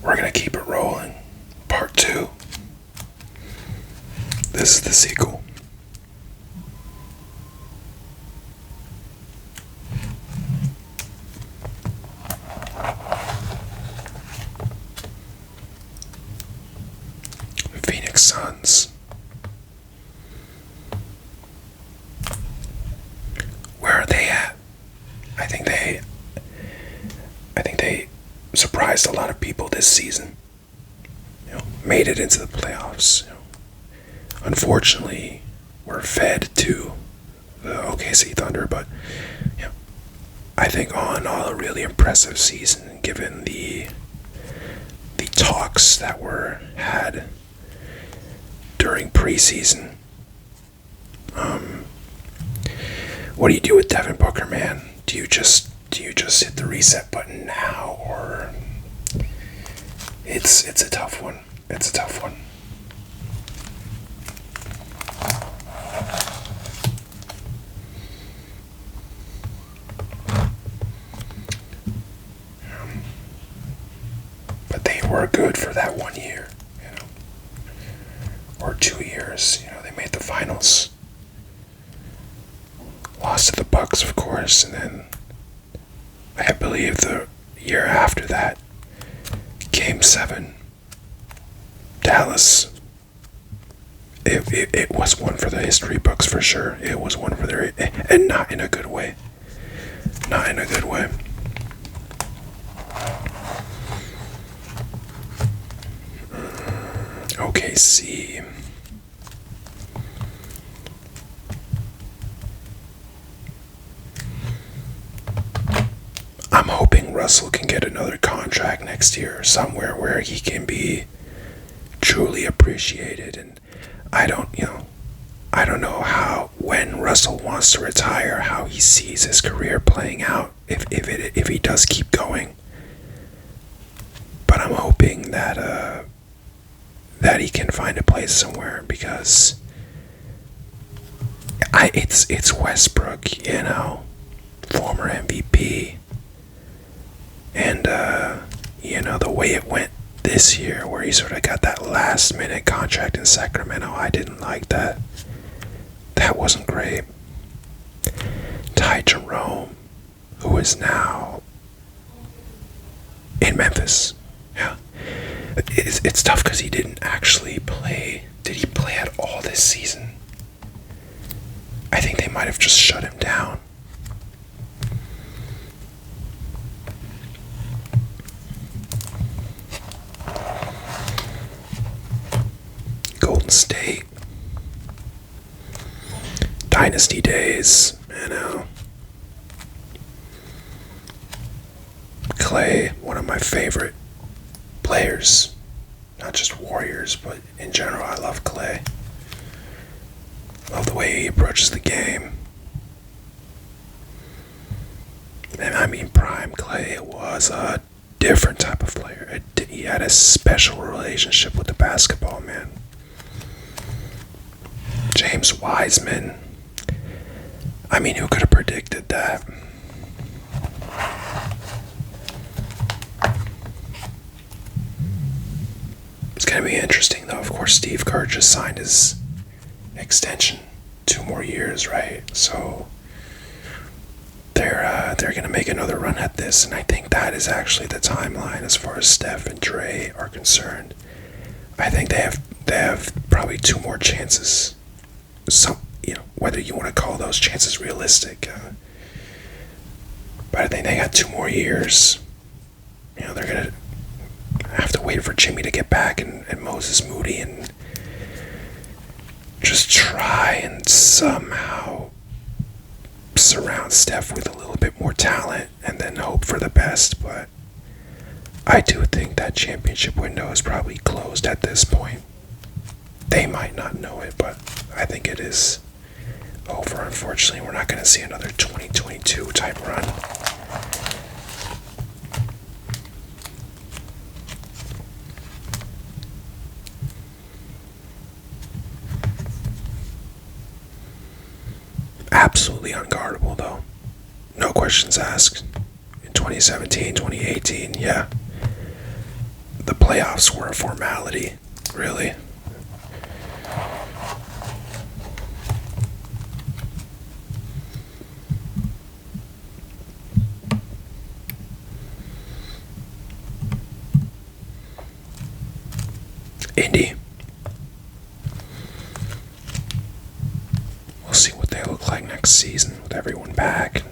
We're gonna keep it rolling. Part 2. This is the sequel. Phoenix Suns. Where are they at? I think they surprised a lot of people this season. Made it into the playoffs. Unfortunately, we're fed to the OKC Thunder, but I think all in all, a really impressive season given the talks that were had during preseason. What do you do with Devin Booker, man? Do you just hit the reset button now, or it's a tough one. It's a tough one. But they were good for that 1 year, or 2 years. They made the finals. Lost to the Bucks, of course, and then I believe the year after that, Game 7, Dallas. It was one for the history books for sure. It was one for their, and not in a good way. Not in a good way. OKC. I'm hoping Russell can get another contract next year somewhere where he can be truly appreciated. And I don't know how, when Russell wants to retire, how he sees his career playing out if he does keep going. But I'm hoping that he can find a place somewhere, because it's Westbrook, former MVP. And, the way it went this year, where he sort of got that last minute contract in Sacramento, I didn't like that. That wasn't great. Ty Jerome, who is now in Memphis. Yeah. It's tough because he didn't actually play. Did he play at all this season? I think they might have just shut him down. Golden State. Dynasty days, Clay, one of my favorite players. Not just Warriors, but in general, I love Clay. Love the way he approaches the game. And I mean, prime Clay was a different type of player. He had a special relationship with the basketball, man. James Wiseman. I mean, who could have predicted that? It's going to be interesting, though. Of course, Steve Kerr just signed his extension. 2 more years, right? So they're going to make another run at this, and I think that is actually the timeline as far as Steph and Dre are concerned. I think they have probably 2 more chances. Whether you want to call those chances realistic, but I think they got 2 more years. They're gonna have to wait for Jimmy to get back and Moses Moody, and just try and somehow surround Steph with a little bit more talent, and then hope for the best. But I do think that championship window is probably closed at this point. They might not know it, but I think it is over. Unfortunately, we're not going to see another 2022 type run. Absolutely unguardable, though. No questions asked. In 2017, 2018, yeah. the playoffs were a formality, really. Indy. We'll see what they look like next season with everyone back.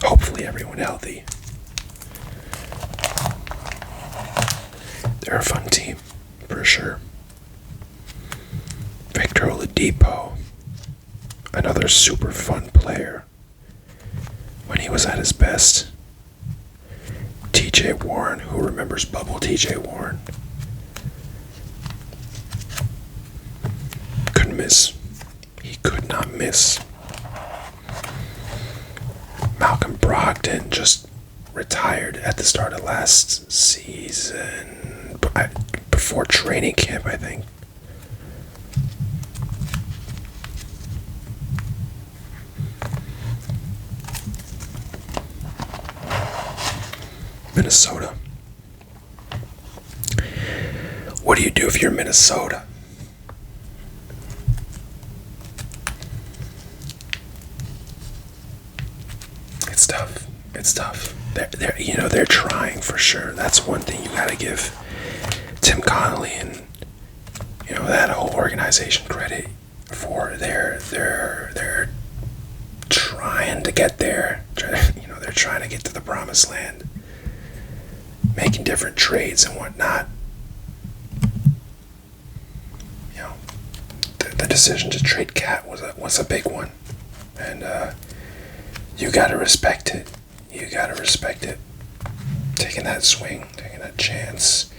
Hopefully everyone healthy. They're a fun team, for sure. Victor Oladipo, another super fun player when he was at his best. TJ Warren, who remembers Bubble TJ Warren? Couldn't miss. He could not miss. Malcolm Brogdon just retired at the start of last season, before training camp, I think. Minnesota. What do you do if you're Minnesota? It's tough. It's tough. They're trying for sure. That's one thing you gotta give Tim Connolly and that whole organization credit for. They're trying to get there. They're trying to get to the promised land, making different trades and whatnot. The decision to trade Cat was a big one, and you gotta respect it. You gotta respect it. Taking that swing, taking that chance.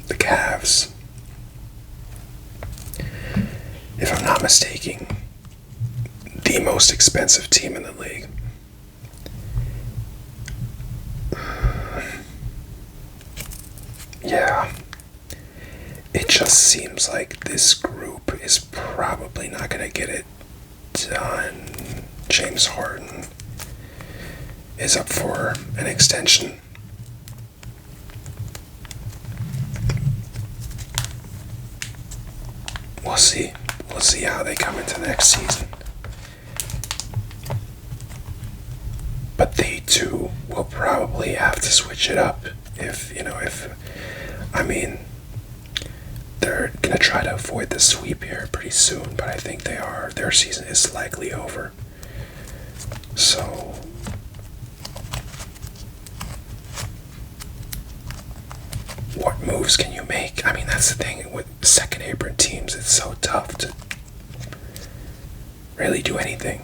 The Cavs, if I'm not mistaken, the most expensive team in the league. Yeah. It just seems like this group is probably not going to get it done. James Harden is up for an extension. We'll see. We'll see how they come into next season. But they too will probably have to switch it up they're going to try to avoid the sweep here pretty soon, but I think their season is likely over. So, what moves can you make? That's the thing with second apron teams, it's so tough to really do anything.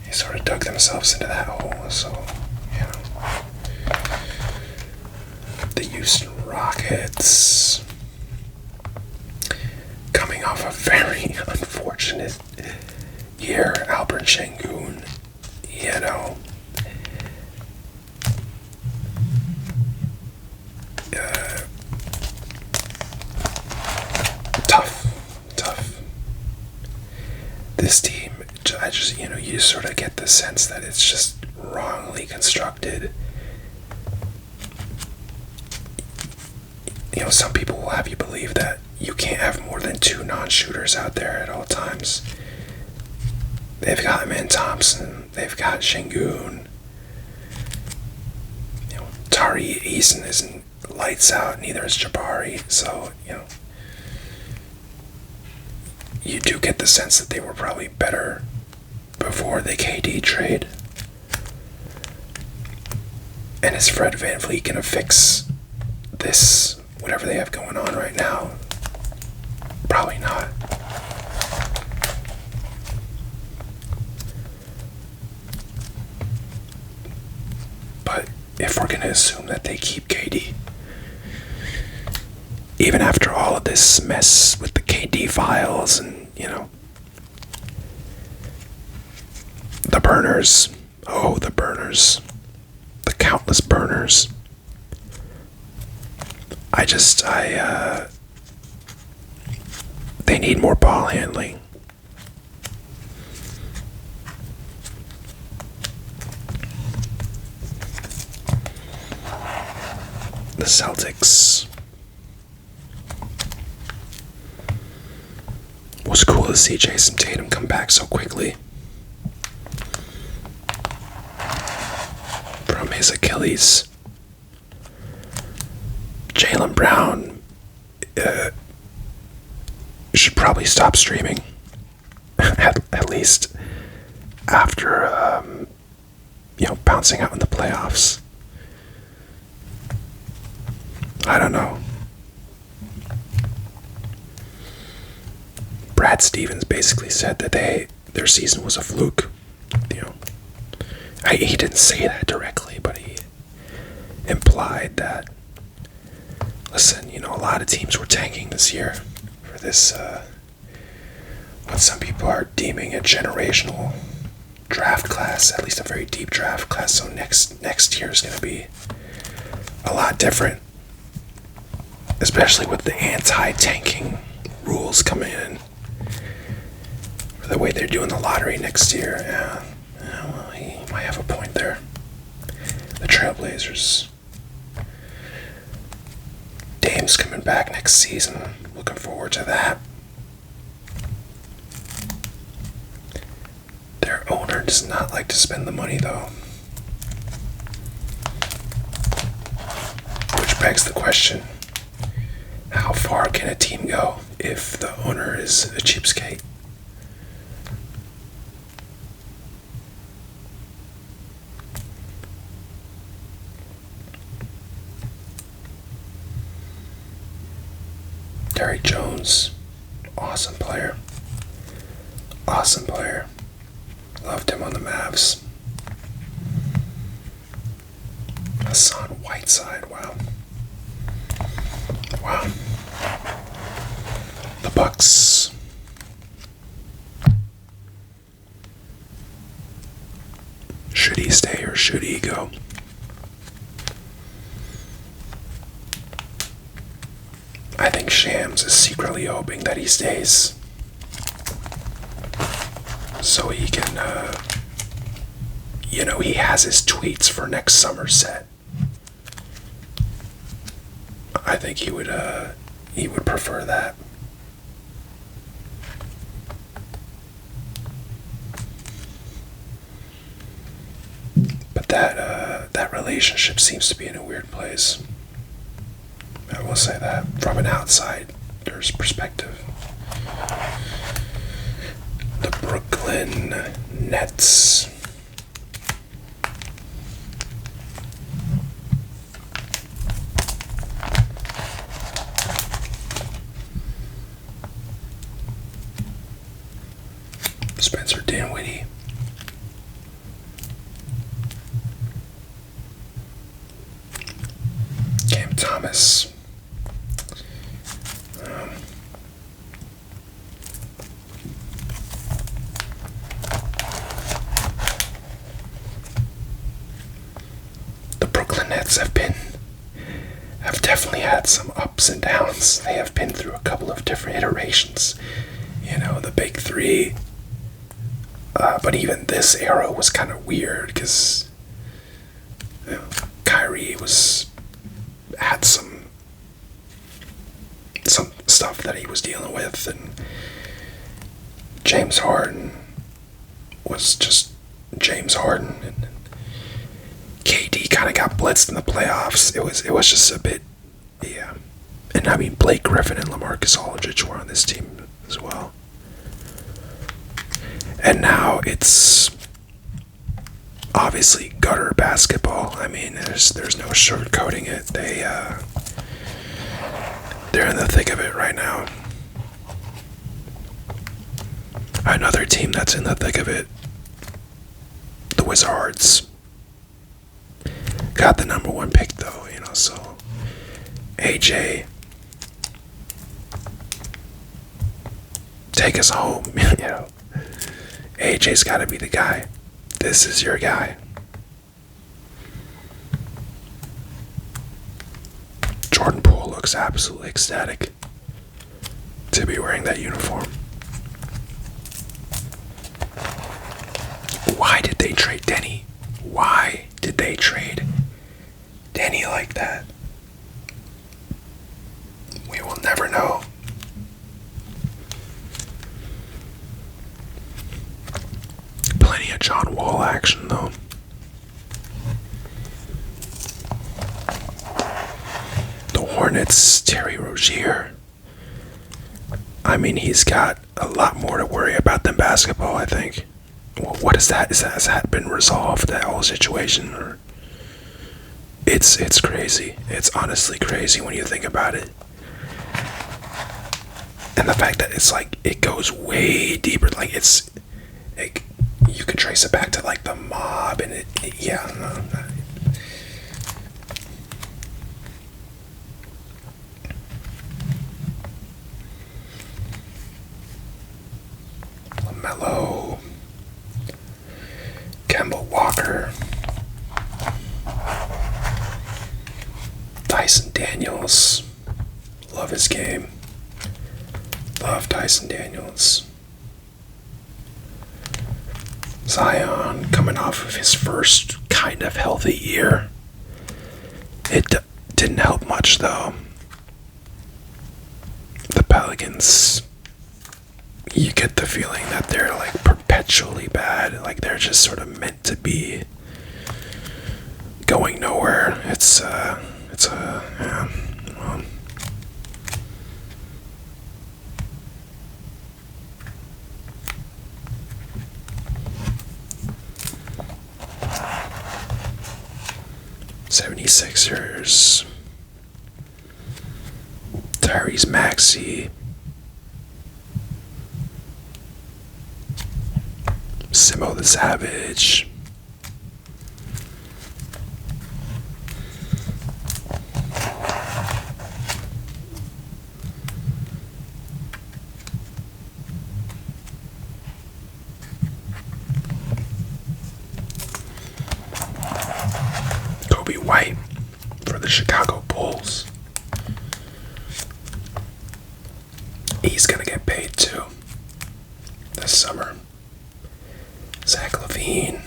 They sort of dug themselves into that hole, so, The Houston Rockets, coming off a very unfortunate year. Albert Şengün, tough. This team, you sort of get the sense that it's just wrongly constructed. Some people will have you believe that you can't have more than 2 non-shooters out there at all times. They've got Amen Thompson, they've got Şengün. Tari Eason isn't lights out, neither is Jabari, so, you do get the sense that they were probably better before the KD trade. And is Fred VanVleet gonna fix this, whatever they have going on right now? Probably not. But if we're going to assume that they keep KD, even after all of this mess with the KD files and, the burners, the countless burners, they need more ball handling. Celtics. It was cool to see Jason Tatum come back so quickly from his Achilles. Jaylen Brown should probably stop streaming, at least after bouncing out in the playoffs. I don't know. Brad Stevens basically said that their season was a fluke. He didn't say that directly, but he implied that. Listen, a lot of teams were tanking this year for this, what some people are deeming a generational draft class, at least a very deep draft class. So next year is going to be a lot different, especially with the anti-tanking rules coming in. The way they're doing the lottery next year, well, he might have a point there. The Trailblazers. Dame's coming back next season. Looking forward to that. Their owner does not like to spend the money, though. Which begs the question, how far can a team go if the owner is a cheapskate? Derrick Jones, awesome player. Awesome player. Loved him on the Mavs. Hassan Whiteside, wow. Wow. The Bucks. Should he stay or should he go? I think Shams is secretly hoping that he stays so he can, he has his tweets for next summer set. I think he would prefer that. But that relationship seems to be in a weird place. I will say that from an outsider's perspective. The Brooklyn Nets. Spencer Dinwiddie. Cam Thomas. The Brooklyn Nets have definitely had some ups and downs. They have been through a couple of different iterations. The big three. But even this era was kind of weird because Kyrie had some stuff that he was dealing with, and James Harden was just James Harden, and KD kind of got blitzed in the playoffs. It was just a bit, yeah. And I mean, Blake Griffin and LaMarcus Aldridge were on this team as well. And now it's obviously gutter basketball. I mean, there's no sugarcoating it. They're in the thick of it right now. Another team that's in the thick of it, the Wizards. Got the number one pick though, so AJ, take us home, AJ's got to be the guy. This is your guy. Jordan Poole looks absolutely ecstatic to be wearing that uniform. Why did they trade Denny? Why did they trade Denny like that? never know. Plenty of John Wall action, though. The Hornets, Terry Rozier. I mean, he's got a lot more to worry about than basketball, I think. What is that? Has that been resolved, that whole situation? Or it's crazy. It's honestly crazy when you think about it. And the fact that it's like, it goes way deeper. Like, it's, like, you could trace it back to, like, the mob, and yeah, no. LaMelo, Kemba Walker, Tyson Daniels. Love his game. Love Tyson Daniels. Zion coming off of his first kind of healthy year. It didn't help much though. The Pelicans, you get the feeling that they're like perpetually bad. Like they're just sort of meant to be going nowhere. Yeah, well. '76ers, Tyrese Maxey, Simo the Savage, Kobe White for the Chicago Bulls. He's gonna get paid too this summer. Zach LaVine,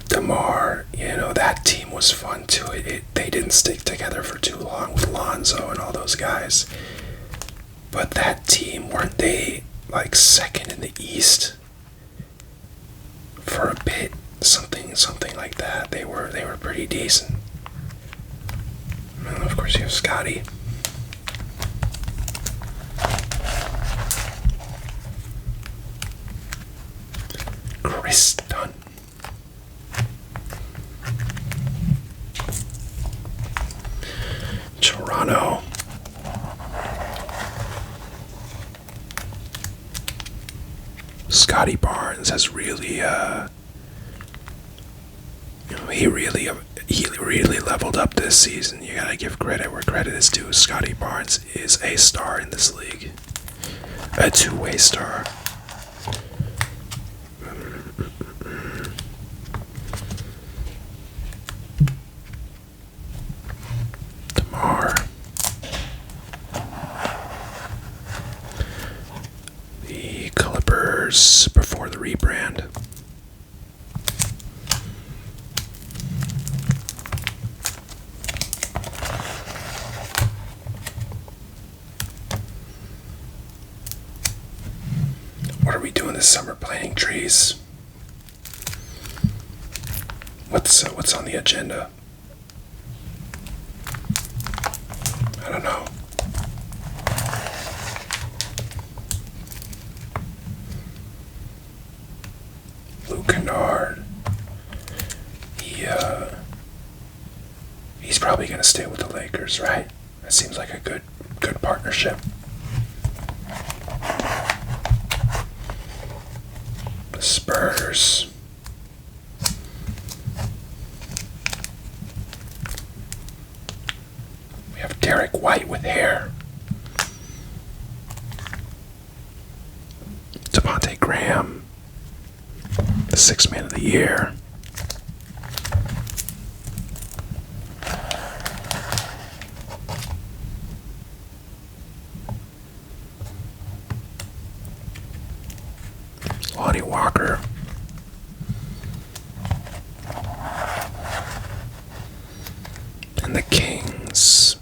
DeMar, that team was fun too. They didn't stick together for too long with Lonzo and all those guys. But that team, weren't they like second in the East for a bit? Something like that. They were pretty decent. And of course you have Scotty. Chris Dunn. Toronto. Scotty Barnes has really he really leveled up this season. You gotta give credit where credit is due. Scotty Barnes is a star in this league. A two-way star. DeMar. The Clippers before the rebrand. What are we doing this summer? Planting trees. What's on the agenda? I don't know. Luke Kennard. He's probably gonna stay with the Lakers, right? That seems like a good partnership. The Spurs. We have Derek White with hair. Devontae Graham, the sixth man of the year. Lonnie Walker. And the Kings.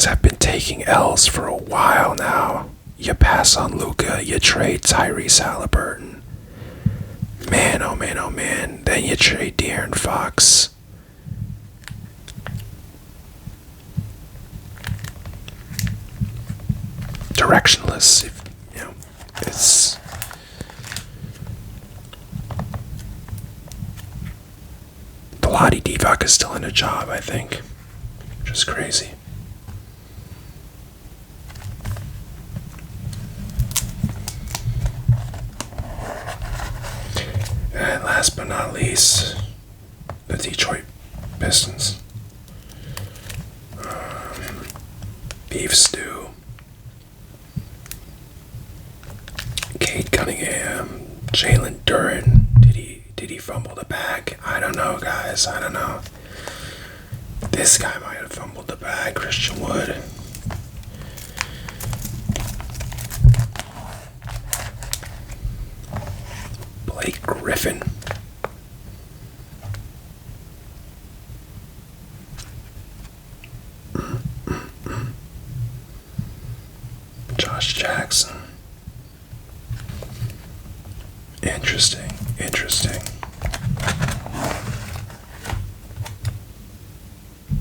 Dogs have been taking L's for a while now. You pass on Luka, you trade Tyrese Halliburton. Man, oh man, oh man. Then you trade De'Aaron Fox. Directionless. It's Vlade Divac is still in a job, I think. Just crazy. And last but not least, the Detroit Pistons. Beef stew. Cade Cunningham, Jalen Duren. Did he fumble the bag? I don't know, guys. I don't know. This guy might have fumbled the bag. Christian Wood. Blake Griffin. Josh Jackson. Interesting.